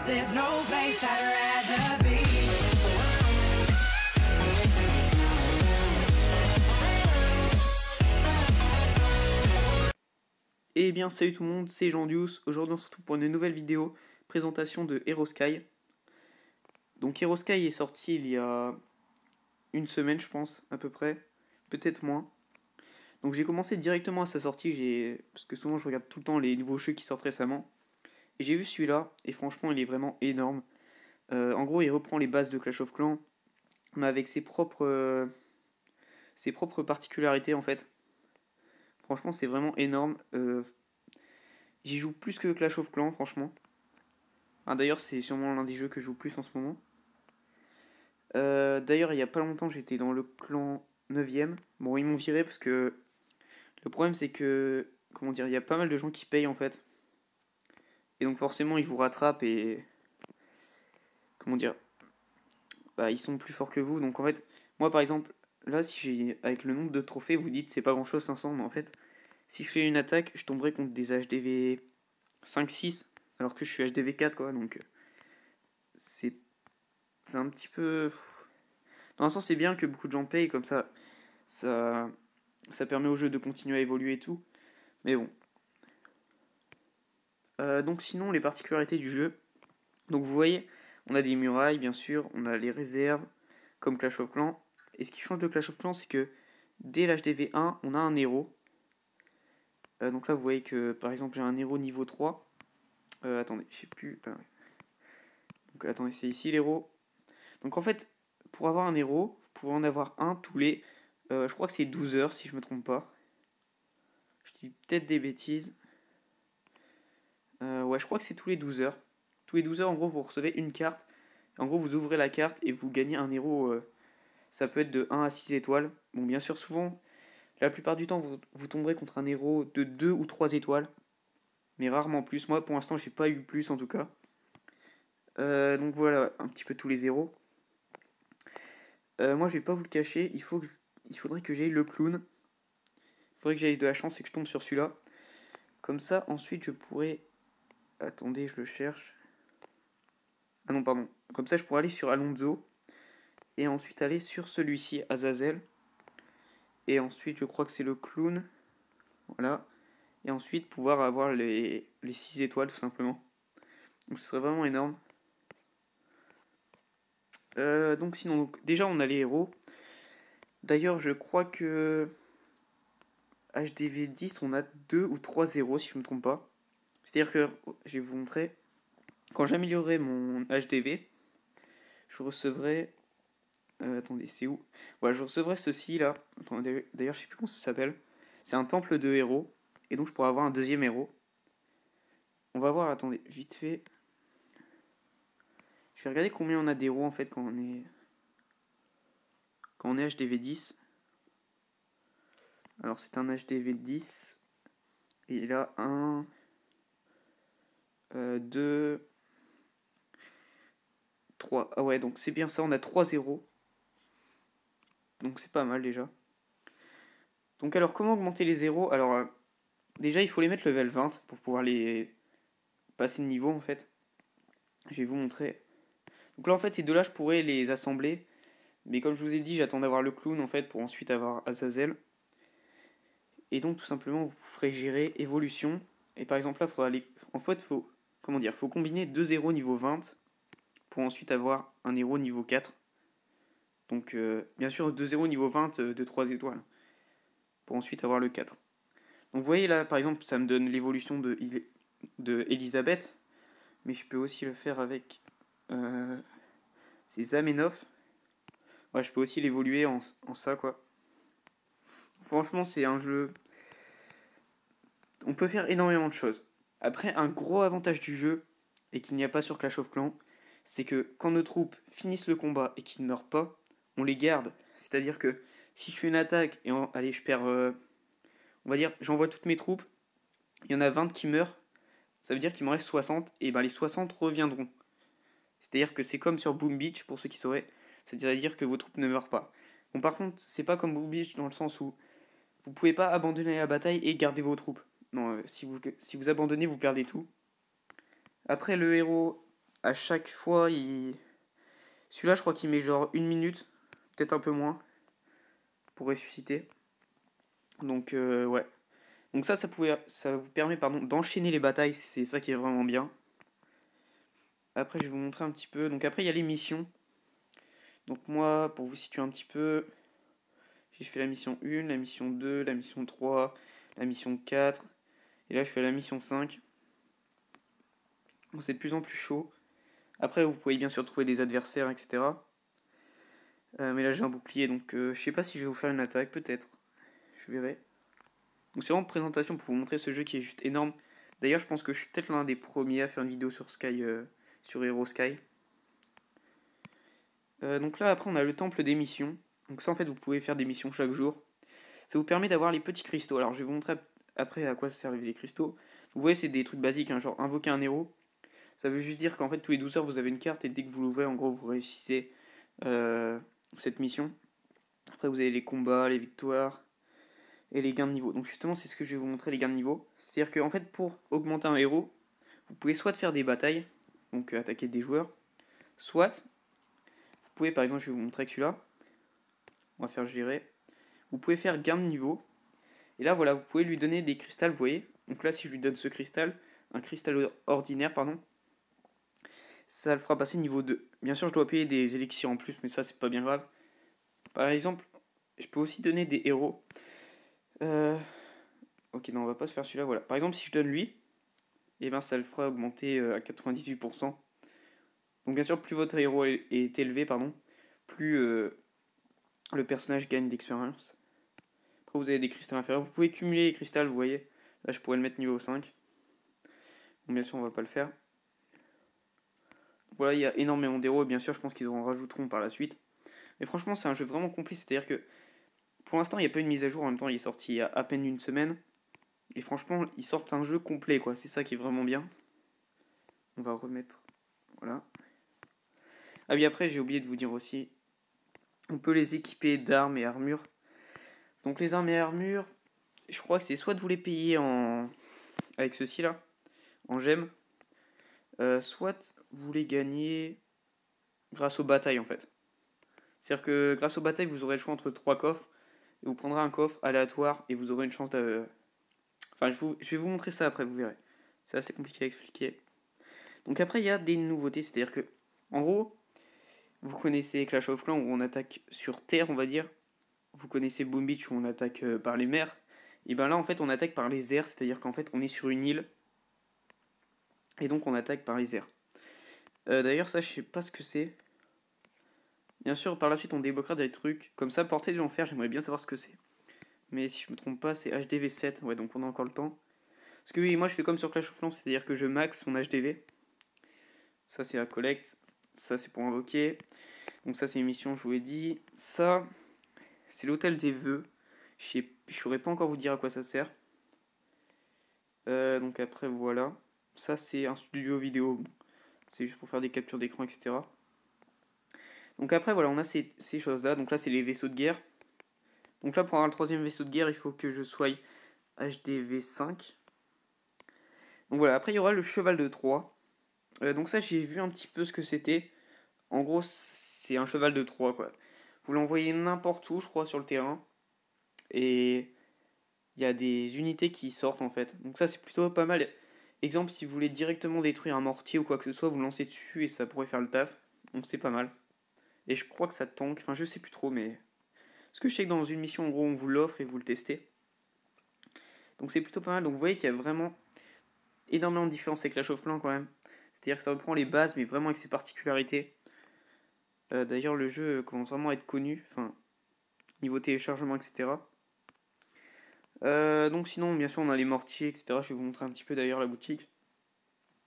There's no place I'd rather be. Eh bien salut tout le monde, c'est Jean-Dius. Aujourd'hui on se retrouve pour une nouvelle vidéo, présentation de Hero Sky. Donc Hero Sky est sorti il y a une semaine je pense, à peu près, peut-être moins. Donc j'ai commencé directement à sa sortie, parce que souvent je regarde tout le temps les nouveaux jeux qui sortent récemment. Et j'ai vu celui-là, et franchement il est vraiment énorme. En gros il reprend les bases de Clash of Clans, mais avec ses propres particularités en fait. Franchement c'est vraiment énorme. J'y joue plus que Clash of Clans franchement. Ah, d'ailleurs, c'est sûrement l'un des jeux que je joue plus en ce moment. D'ailleurs, il y a pas longtemps, j'étais dans le clan 9ème. Bon, ils m'ont viré parce que le problème, c'est que, comment dire, il y a pas mal de gens qui payent en fait. Et donc, forcément, ils vous rattrapent et. Comment dire, bah, ils sont plus forts que vous. Donc, en fait, moi par exemple, là, si j'ai. Avec le nombre de trophées, vous dites c'est pas grand chose 500, mais en fait, si je fais une attaque, je tomberai contre des HDV 5-6, alors que je suis HDV 4, quoi. Donc, c'est un petit peu. Dans un sens, c'est bien que beaucoup de gens payent, comme ça, ça permet au jeu de continuer à évoluer et tout. Mais bon. Donc sinon, les particularités du jeu. Donc vous voyez, on a des murailles, bien sûr, on a les réserves, comme Clash of Clans. Et ce qui change de Clash of Clans, c'est que dès l'HDV1, on a un héros. Donc là, vous voyez que, par exemple, j'ai un héros niveau 3. Attendez, je sais plus. Donc attendez, c'est ici l'héros. Donc en fait, pour avoir un héros, vous pouvez en avoir un tous les... je crois que c'est 12 heures, si je me trompe pas. Je dis peut-être des bêtises. Ouais, je crois que c'est tous les 12 heures. Tous les 12 heures, en gros, vous recevez une carte. En gros, vous ouvrez la carte et vous gagnez un héros. Ça peut être de 1 à 6 étoiles. Bon, bien sûr, souvent, la plupart du temps, vous tomberez contre un héros de 2 ou 3 étoiles. Mais rarement plus. Moi, pour l'instant, j'ai pas eu plus en tout cas. Donc voilà, un petit peu tous les héros. Moi, je vais pas vous le cacher. Il faudrait que j'aille le clown. Il faudrait que j'aille de la chance et que je tombe sur celui-là. Comme ça, ensuite, je pourrais... Attendez, je le cherche. Ah non, pardon. Comme ça, je pourrais aller sur Alonso. Et ensuite aller sur celui-ci, Azazel. Et ensuite, je crois que c'est le clown. Voilà. Et ensuite, pouvoir avoir les 6 étoiles, tout simplement. Donc, ce serait vraiment énorme. Donc, sinon, déjà, on a les héros. D'ailleurs, je crois que... HDV 10, on a 2 ou 3 héros, si je ne me trompe pas. C'est-à-dire que, je vais vous montrer... Quand j'améliorerai mon HDV, je recevrai... attendez, c'est où? Voilà, je recevrai ceci là. Attendez, d'ailleurs, je sais plus comment ça s'appelle. C'est un temple de héros. Et donc, je pourrais avoir un deuxième héros. On va voir, attendez, vite fait. Je vais regarder combien on a d'héros en fait quand on est HDV 10. Alors, c'est un HDV 10. Et il a 1, 2, 3. Ah ouais, donc c'est bien ça, on a 3 héros. Donc c'est pas mal déjà. Donc alors comment augmenter les héros? Alors déjà il faut les mettre level 20 pour pouvoir les passer de niveau en fait. Je vais vous montrer. Donc là en fait ces deux là je pourrais les assembler. Mais comme je vous ai dit j'attends d'avoir le clown en fait pour ensuite avoir Azazel. Et donc tout simplement vous ferez gérer évolution. Et par exemple là il faudra aller... En fait faut... Comment dire? Faut combiner 2 héros niveau 20 pour ensuite avoir un héros niveau 4. Donc bien sûr 2 héros niveau 20 de 3 étoiles. Pour ensuite avoir le 4. Donc vous voyez là par exemple ça me donne l'évolution de Elisabeth. Mais je peux aussi le faire avec c'est Zamenhof. Ouais, je peux aussi l'évoluer en ça quoi. Franchement c'est un jeu... On peut faire énormément de choses. Après un gros avantage du jeu, et qu'il n'y a pas sur Clash of Clans, c'est que quand nos troupes finissent le combat et qu'ils ne meurent pas, on les garde. C'est-à-dire que si je fais une attaque et allez je perds... on va dire j'envoie toutes mes troupes, il y en a 20 qui meurent, ça veut dire qu'il m'en reste 60, et ben les 60 reviendront. C'est-à-dire que c'est comme sur Boom Beach, pour ceux qui sauraient, c'est-à-dire que vos troupes ne meurent pas. Bon par contre, c'est pas comme Boom Beach dans le sens où vous pouvez pas abandonner la bataille et garder vos troupes. Non, si vous abandonnez, vous perdez tout. Après le héros, à chaque fois, celui-là, je crois qu'il met genre 1 minute, peut-être un peu moins, pour ressusciter. Donc, ouais. Donc ça vous permet pardon, d'enchaîner les batailles, c'est ça qui est vraiment bien. Après, je vais vous montrer un petit peu. Donc après, il y a les missions. Donc moi, pour vous situer un petit peu, j'ai fait la mission 1, la mission 2, la mission 3, la mission 4. Et là, je fais la mission 5. Donc c'est de plus en plus chaud. Après, vous pouvez bien sûr trouver des adversaires, etc. Mais là, j'ai un bouclier, donc je sais pas si je vais vous faire une attaque, peut-être. Je verrai. Donc c'est vraiment une présentation pour vous montrer ce jeu qui est juste énorme. D'ailleurs, je pense que je suis peut-être l'un des premiers à faire une vidéo sur Sky, sur Hero Sky. Donc là, après, on a le temple des missions. Donc ça, en fait, vous pouvez faire des missions chaque jour. Ça vous permet d'avoir les petits cristaux. Alors, je vais vous montrer après à quoi ça servent les cristaux. Vous voyez, c'est des trucs basiques, hein, genre invoquer un héros. Ça veut juste dire qu'en fait, tous les 12 heures, vous avez une carte et dès que vous l'ouvrez, en gros, vous réussissez cette mission. Après, vous avez les combats, les victoires et les gains de niveau. Donc, justement, c'est ce que je vais vous montrer, les gains de niveau. C'est-à-dire qu'en fait, pour augmenter un héros, vous pouvez soit faire des batailles, donc attaquer des joueurs, soit, vous pouvez, par exemple, je vais vous montrer avec celui-là. On va faire gérer. Vous pouvez faire gain de niveau. Et là, voilà, vous pouvez lui donner des cristals, vous voyez. Donc là, si je lui donne ce cristal, un cristal ordinaire, pardon, ça le fera passer niveau 2. Bien sûr, je dois payer des élixirs en plus, mais ça, c'est pas bien grave. Par exemple, je peux aussi donner des héros. Ok, non, on va pas se faire celui-là, voilà. Par exemple, si je donne lui, et ben ça le fera augmenter à 98%. Donc bien sûr, plus votre héros est élevé, pardon, plus le personnage gagne d'expérience. Après, vous avez des cristals inférieurs. Vous pouvez cumuler les cristals, vous voyez. Là, je pourrais le mettre niveau 5. Bon, bien sûr, on va pas le faire. Voilà, il y a énormément d'héros et bien sûr, je pense qu'ils en rajouteront par la suite. Mais franchement, c'est un jeu vraiment complet. C'est-à-dire que pour l'instant, il n'y a pas une mise à jour. En même temps, il est sorti il y a à peine une semaine. Et franchement, ils sortent un jeu complet, quoi. C'est ça qui est vraiment bien. On va remettre. Voilà. Ah oui, après, j'ai oublié de vous dire aussi. On peut les équiper d'armes et armures. Donc, les armes et armures, je crois que c'est soit de vous les payer avec ceci là, en gemmes, soit vous les gagnez grâce aux batailles en fait. C'est-à-dire que grâce aux batailles, vous aurez le choix entre trois coffres. Et vous prendrez un coffre aléatoire et vous aurez une chance de. Enfin, je vais vous montrer ça après, vous verrez. C'est assez compliqué à expliquer. Donc après, il y a des nouveautés. C'est-à-dire que, en gros, vous connaissez Clash of Clans où on attaque sur terre, on va dire. Vous connaissez Boom Beach où on attaque par les mers. Et ben là, en fait, on attaque par les airs. C'est-à-dire qu'en fait, on est sur une île. Et donc, on attaque par les airs. D'ailleurs, ça, je sais pas ce que c'est. Bien sûr, par la suite, on débloquera des trucs. Comme ça, Portée de l'enfer, j'aimerais bien savoir ce que c'est. Mais si je me trompe pas, c'est HDV7. Ouais, donc on a encore le temps. Parce que oui, moi je fais comme sur Clash of Clans, c'est-à-dire que je max mon HDV. Ça, c'est la collecte. Ça, c'est pour invoquer. Donc, ça, c'est une mission, je vous l'ai dit. Ça, c'est l'hôtel des vœux. Je saurais pas encore vous dire à quoi ça sert. Donc, après, voilà. Ça, c'est un studio vidéo. C'est juste pour faire des captures d'écran, etc. Donc, après, voilà, on a ces choses-là. Donc, là, c'est les vaisseaux de guerre. Donc, là, pour avoir le troisième vaisseau de guerre, il faut que je sois HDV5. Donc, voilà. Après, il y aura le cheval de Troie. Donc, ça, j'ai vu un petit peu ce que c'était. En gros, c'est un cheval de Troie, quoi. Vous l'envoyez n'importe où, je crois, sur le terrain. Et il y a des unités qui sortent, en fait. Donc ça, c'est plutôt pas mal. Exemple, si vous voulez directement détruire un mortier ou quoi que ce soit, vous le lancez dessus et ça pourrait faire le taf. Donc c'est pas mal. Et je crois que ça tank. Enfin, je sais plus trop, mais... Parce que je sais que dans une mission, en gros, on vous l'offre et vous le testez. Donc c'est plutôt pas mal. Donc vous voyez qu'il y a vraiment énormément de différences avec Clash of Clans, quand même. C'est-à-dire que ça reprend les bases, mais vraiment avec ses particularités. D'ailleurs, le jeu commence vraiment à être connu. Enfin, niveau téléchargement, etc. Donc sinon, bien sûr, on a les mortiers, etc. Je vais vous montrer un petit peu d'ailleurs la boutique.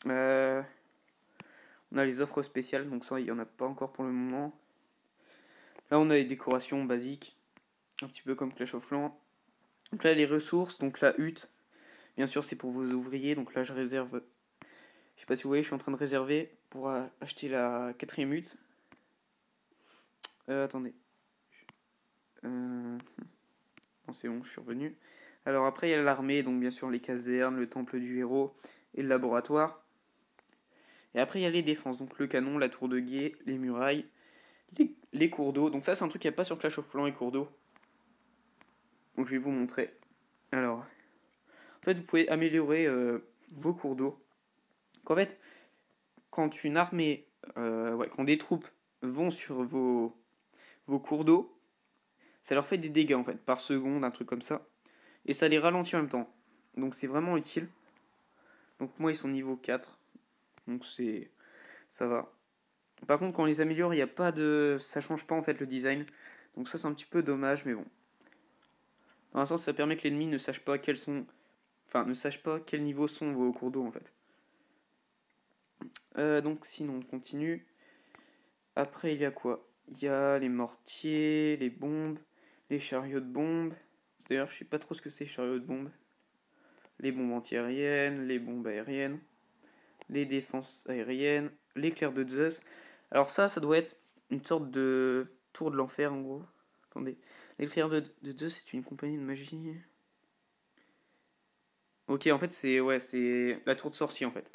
On a les offres spéciales, donc ça, il n'y en a pas encore pour le moment. Là, on a les décorations basiques, un petit peu comme Clash of Clans. Donc là, les ressources, donc la hutte, bien sûr, c'est pour vos ouvriers. Donc là, je réserve, je sais pas si vous voyez, je suis en train de réserver pour acheter la quatrième hutte. Attendez. Non, c'est bon, je suis revenu. Alors après, il y a l'armée, donc bien sûr les casernes, le temple du héros et le laboratoire. Et après, il y a les défenses, donc le canon, la tour de guet, les murailles, les cours d'eau. Donc ça, c'est un truc qu'il n'y a pas sur Clash of Clans et cours d'eau. Donc je vais vous montrer. Alors, en fait, vous pouvez améliorer vos cours d'eau. En fait, quand une armée, quand des troupes vont sur vos cours d'eau, ça leur fait des dégâts en fait, par seconde, un truc comme ça. Et ça les ralentit en même temps. Donc c'est vraiment utile. Donc moi, ils sont niveau 4. Donc ça va. Par contre, quand on les améliore, il n'y a pas de. Ça change pas en fait le design. Donc ça, c'est un petit peu dommage, mais bon. Dans un sens, ça permet que l'ennemi ne sache pas quels sont. Enfin, ne sache pas quel niveau sont vos cours d'eau en fait. Donc sinon, on continue. Après, il y a quoi? Il y a les mortiers, les bombes, les chariots de bombes. D'ailleurs, je sais pas trop ce que c'est, chariots de bombes. Les bombes antiaériennes, les bombes aériennes, les défenses aériennes, l'éclair de Zeus. Alors ça doit être une sorte de tour de l'enfer en gros. Attendez. L'éclair de Zeus, c'est une compagnie de magie. Ok, en fait, c'est la tour de sorcier en fait.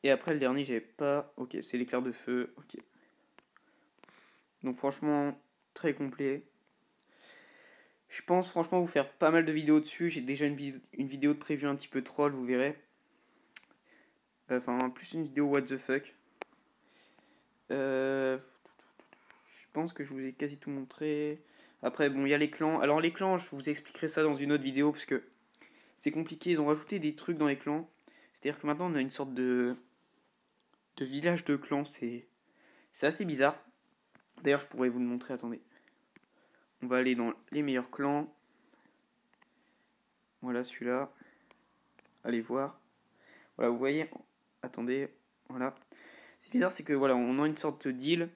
Et après, le dernier, j'avais pas. Ok, c'est l'éclair de feu. Ok. Donc, franchement, très complet. Je pense franchement vous faire pas mal de vidéos dessus. J'ai déjà une vidéo de prévue un petit peu troll, vous verrez. Enfin, plus une vidéo what the fuck. Je pense que je vous ai quasi tout montré. Après, bon, il y a les clans. Alors, les clans, je vous expliquerai ça dans une autre vidéo parce que c'est compliqué. Ils ont rajouté des trucs dans les clans. C'est-à-dire que maintenant, on a une sorte de village de clans. C'est assez bizarre. D'ailleurs, je pourrais vous le montrer. Attendez. On va aller dans les meilleurs clans. Voilà celui-là. Allez voir. Voilà, vous voyez. Attendez. Voilà. C'est bizarre, c'est que voilà, on a une sorte d'île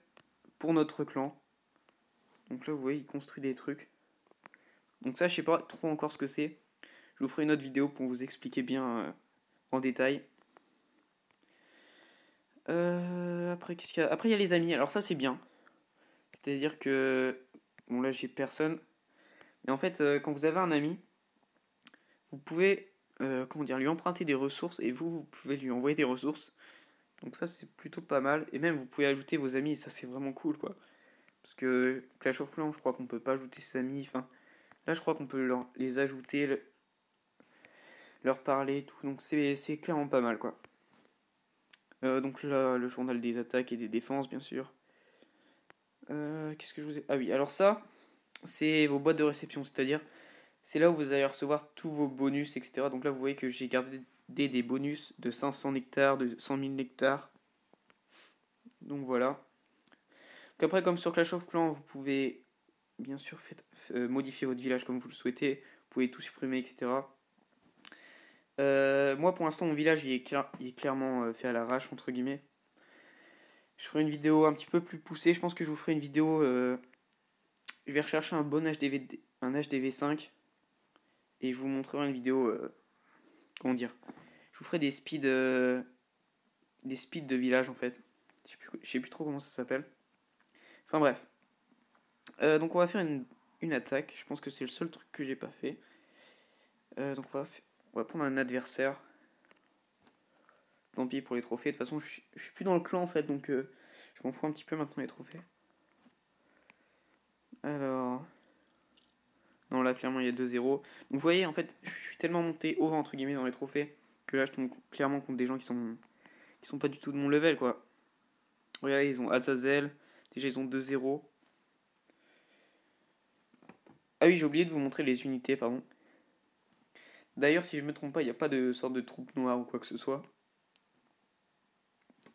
pour notre clan. Donc là, vous voyez, il construit des trucs. Donc ça, je sais pas trop encore ce que c'est. Je vous ferai une autre vidéo pour vous expliquer bien en détail. Après, qu'est-ce qu'il y a? Après, il y a les amis. Alors ça, c'est bien. C'est-à-dire que bon là, j'ai personne. Mais en fait, quand vous avez un ami, vous pouvez comment dire, lui emprunter des ressources et vous pouvez lui envoyer des ressources. Donc ça, c'est plutôt pas mal. Et même, vous pouvez ajouter vos amis. Et ça, c'est vraiment cool, quoi. Parce que Clash of Clans, je crois qu'on peut pas ajouter ses amis. Enfin, là, je crois qu'on peut les ajouter, leur parler et tout. Donc c'est clairement pas mal, quoi. Donc là, le journal des attaques et des défenses, bien sûr. Qu'est-ce que je vous ai... Ah oui, alors ça, c'est vos boîtes de réception. C'est-à-dire, c'est là où vous allez recevoir tous vos bonus, etc. Donc là, vous voyez que j'ai gardé des bonus de 500 nectars, de 100 000 nectars. Donc voilà. Donc après, comme sur Clash of Clans, vous pouvez bien sûr modifier votre village comme vous le souhaitez. Vous pouvez tout supprimer, etc. Moi, pour l'instant, mon village il est clairement fait à l'arrache, entre guillemets. Je ferai une vidéo un petit peu plus poussée. Je pense que je vous ferai une vidéo. Je vais rechercher un bon un HDV5 et je vous montrerai une vidéo. Comment dire? Je vous ferai des speeds de village en fait. Je sais plus trop comment ça s'appelle. Enfin bref. Donc on va faire une attaque. Je pense que c'est le seul truc que j'ai pas fait. Donc on va prendre un adversaire. Tant pis pour les trophées. De toute façon, je suis plus dans le clan en fait, donc je m'en fous un petit peu maintenant les trophées. Alors. Non, là clairement il y a 2-0. Donc vous voyez, en fait, je suis tellement monté haut entre guillemets dans les trophées que là je tombe clairement contre des gens qui sont pas du tout de mon level quoi. Regardez, ils ont Azazel. Déjà, ils ont 2-0. Ah oui, j'ai oublié de vous montrer les unités, pardon. D'ailleurs, si je me trompe pas, il n'y a pas de sorte de troupe noire ou quoi que ce soit.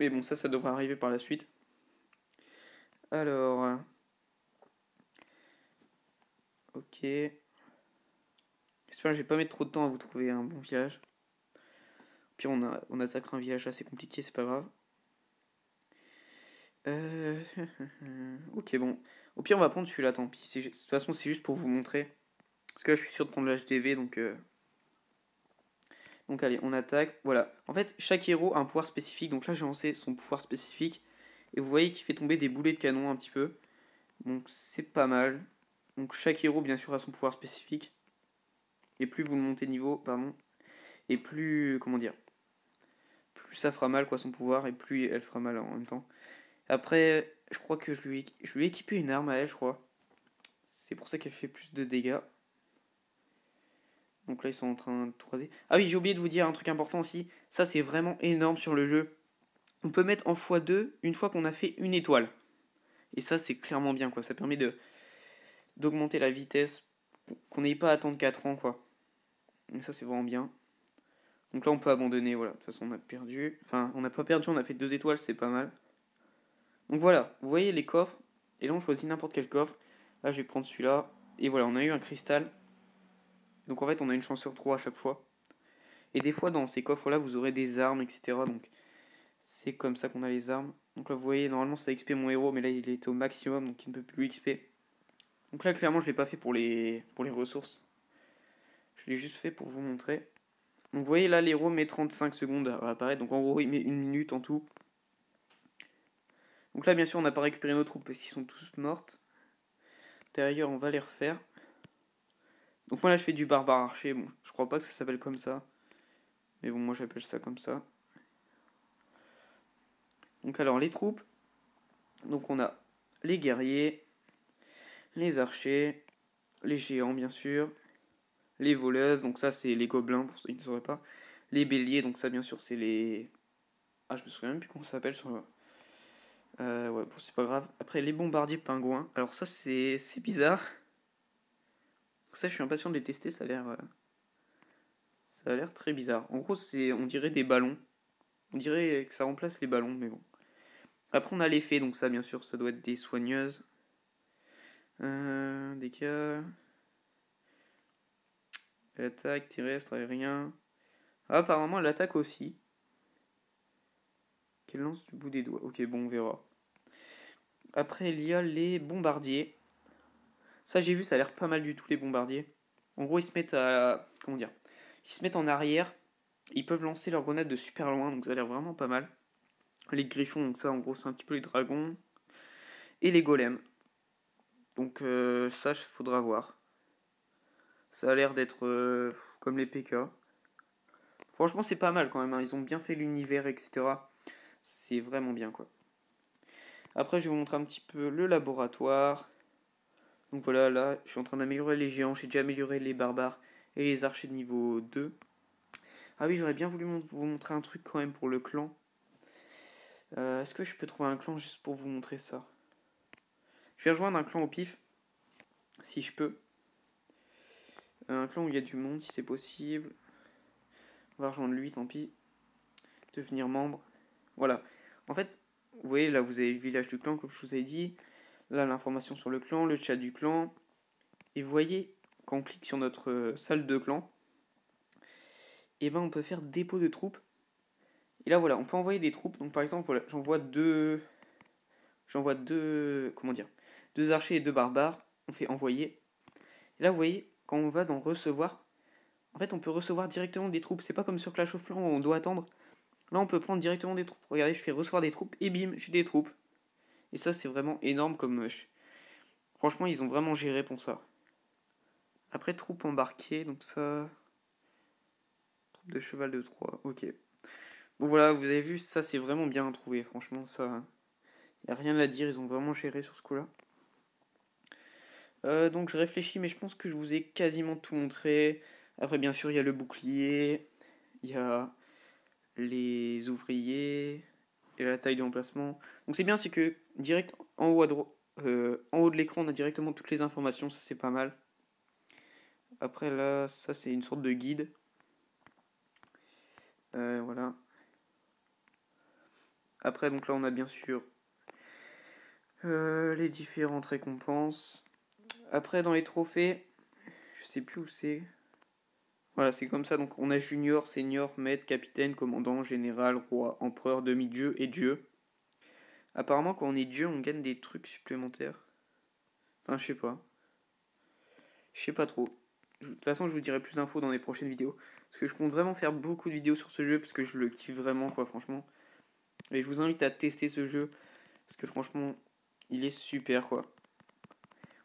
Mais bon, ça devrait arriver par la suite. Alors, ok. J'espère que je vais pas mettre trop de temps à vous trouver un bon village. Puis on attaquera un village assez compliqué, c'est pas grave. Euh... ok, bon. Au pire, on va prendre celui-là, tant pis. De toute façon, c'est juste pour vous montrer. Parce que là, je suis sûr de prendre le HDV, donc... Donc allez, on attaque. Voilà. En fait, chaque héros a un pouvoir spécifique. Donc là, j'ai lancé son pouvoir spécifique. Et vous voyez qu'il fait tomber des boulets de canon un petit peu. Donc c'est pas mal. Donc chaque héros, bien sûr, a son pouvoir spécifique. Et plus vous le montez de niveau, pardon. Et plus, comment dire, plus ça fera mal quoi son pouvoir et plus elle fera mal en même temps. Après, je crois que je lui ai équipé une arme à elle, je crois. C'est pour ça qu'elle fait plus de dégâts. Donc là, ils sont en train de tout raser. Ah oui, j'ai oublié de vous dire un truc important aussi. Ça, c'est vraiment énorme sur le jeu. On peut mettre en x2 une fois qu'on a fait une étoile. Et ça, c'est clairement bien, quoi. Ça permet d'augmenter la vitesse, qu'on n'ait pas à attendre 4 ans, quoi. Donc ça, c'est vraiment bien. Donc là, on peut abandonner, voilà. De toute façon, on a perdu. Enfin, on n'a pas perdu, on a fait 2 étoiles, c'est pas mal. Donc voilà, vous voyez les coffres. Et là, on choisit n'importe quel coffre. Là, je vais prendre celui-là. Et voilà, on a eu un cristal. Donc en fait, on a une chance sur 3 à chaque fois. Et des fois, dans ces coffres-là, vous aurez des armes, etc. Donc c'est comme ça qu'on a les armes. Donc là, vous voyez, normalement, ça XP mon héros, mais là, il était au maximum, donc il ne peut plus XP. Donc là, clairement, je ne l'ai pas fait pour les ressources. Je l'ai juste fait pour vous montrer. Donc vous voyez, là, l'héros met 35 secondes à apparaître. Donc en gros, il met 1 minute en tout. Donc là, bien sûr, on n'a pas récupéré nos troupes parce qu'ils sont tous mortes. Derrière, on va les refaire. Donc moi, là, je fais du barbare archer. Bon, je crois pas que ça s'appelle comme ça. Mais bon, moi, j'appelle ça comme ça. Donc alors, les troupes. Donc on a les guerriers, les archers, les géants bien sûr, les voleuses, donc ça c'est les gobelins pour ceux qui ne sauraient pas, les béliers, donc ça bien sûr c'est les... Ah je me souviens même plus comment ça s'appelle sur... ouais bon c'est pas grave. Après les bombardiers pingouins, alors ça c'est bizarre. Ça je suis impatient de les tester, ça a l'air très bizarre. En gros c'est on dirait des ballons, on dirait que ça remplace les ballons mais bon. Après on a les fées, donc ça bien sûr ça doit être des soigneuses. Des cas... L'attaque terrestre, aérien. Ah, apparemment, elle attaque aussi. Qu'elle lance du bout des doigts. Ok, bon, on verra. Après, il y a les bombardiers. Ça, j'ai vu, ça a l'air pas mal du tout, les bombardiers. En gros, ils se mettent à. Comment dire? Ils se mettent en arrière. Ils peuvent lancer leurs grenades de super loin, donc ça a l'air vraiment pas mal. Les griffons, donc ça, en gros, c'est un petit peu les dragons. Et les golems. Donc, ça, faudra voir. Ça a l'air d'être comme les PK. Franchement, c'est pas mal quand même, hein. Ils ont bien fait l'univers, etc. C'est vraiment bien, quoi. Après, je vais vous montrer un petit peu le laboratoire. Donc voilà, là, je suis en train d'améliorer les géants. J'ai déjà amélioré les barbares et les archers de niveau 2. Ah oui, j'aurais bien voulu vous montrer un truc quand même pour le clan. Est-ce que je peux trouver un clan juste pour vous montrer ça? Je vais rejoindre un clan au pif, si je peux. Un clan où il y a du monde, si c'est possible. On va rejoindre lui, tant pis. Devenir membre. Voilà. En fait, vous voyez, là, vous avez le village du clan, comme je vous ai dit. Là, l'information sur le clan, le chat du clan. Et vous voyez, quand on clique sur notre salle de clan, et ben on peut faire dépôt de troupes. Et là, voilà, on peut envoyer des troupes. Donc, par exemple, voilà, j'envoie deux, comment dire, deux archers et deux barbares. On fait envoyer. Et là, vous voyez, quand on va dans recevoir, en fait, on peut recevoir directement des troupes. C'est pas comme sur Clash of Clans où on doit attendre. Là, on peut prendre directement des troupes. Regardez, je fais recevoir des troupes et bim, j'ai des troupes. Et ça, c'est vraiment énorme comme. Franchement, ils ont vraiment géré pour ça. Après, troupes embarquées, donc ça. Troupe de cheval de Troie, ok. Donc voilà, vous avez vu, ça c'est vraiment bien trouvé. Franchement, ça. Y a rien à dire, ils ont vraiment géré sur ce coup-là. Donc je réfléchis, mais je pense que je vous ai quasiment tout montré. Après, bien sûr, il y a le bouclier, il y a les ouvriers et la taille de l'emplacement. Donc c'est bien, c'est que direct en haut à droite, en haut de l'écran, on a directement toutes les informations, ça c'est pas mal. Après là, ça c'est une sorte de guide. Voilà. Après, donc là, on a bien sûr les différentes récompenses. Après, dans les trophées, je sais plus où c'est. Voilà, c'est comme ça. Donc, on a junior, senior, maître, capitaine, commandant, général, roi, empereur, demi-dieu et dieu. Apparemment, quand on est dieu, on gagne des trucs supplémentaires. Enfin, je sais pas. Je sais pas trop. De toute façon, je vous dirai plus d'infos dans les prochaines vidéos. Parce que je compte vraiment faire beaucoup de vidéos sur ce jeu. Parce que je le kiffe vraiment, quoi, franchement. Et je vous invite à tester ce jeu. Parce que franchement, il est super, quoi.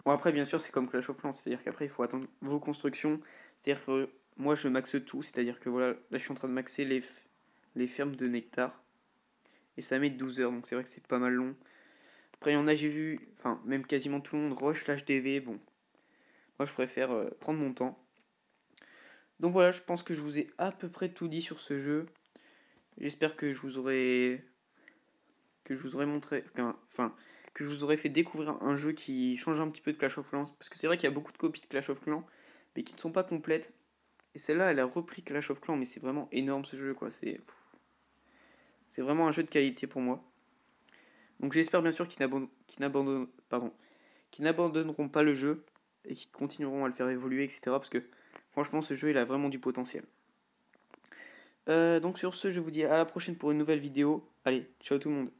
Bon, après, bien sûr, c'est comme Clash of Clans, c'est-à-dire qu'après, il faut attendre vos constructions. C'est-à-dire que moi, je maxe tout, c'est-à-dire que voilà, là, je suis en train de maxer les fermes de nectar. Et ça met 12 heures, donc c'est vrai que c'est pas mal long. Après, il y en a, j'ai vu, enfin, même quasiment tout le monde rush l'HDV. Bon, moi je préfère prendre mon temps. Donc voilà, je pense que je vous ai à peu près tout dit sur ce jeu. J'espère que je vous aurais montré, enfin, que je vous aurais fait découvrir un jeu qui change un petit peu de Clash of Clans. Parce que c'est vrai qu'il y a beaucoup de copies de Clash of Clans, mais qui ne sont pas complètes. Et celle-là, elle a repris Clash of Clans, mais c'est vraiment énorme ce jeu, quoi. C'est vraiment un jeu de qualité pour moi. Donc j'espère bien sûr qu'ils n'abandonneront pas le jeu et qu'ils continueront à le faire évoluer, etc. Parce que franchement, ce jeu, il a vraiment du potentiel. Donc sur ce, je vous dis à la prochaine pour une nouvelle vidéo. Allez, ciao tout le monde.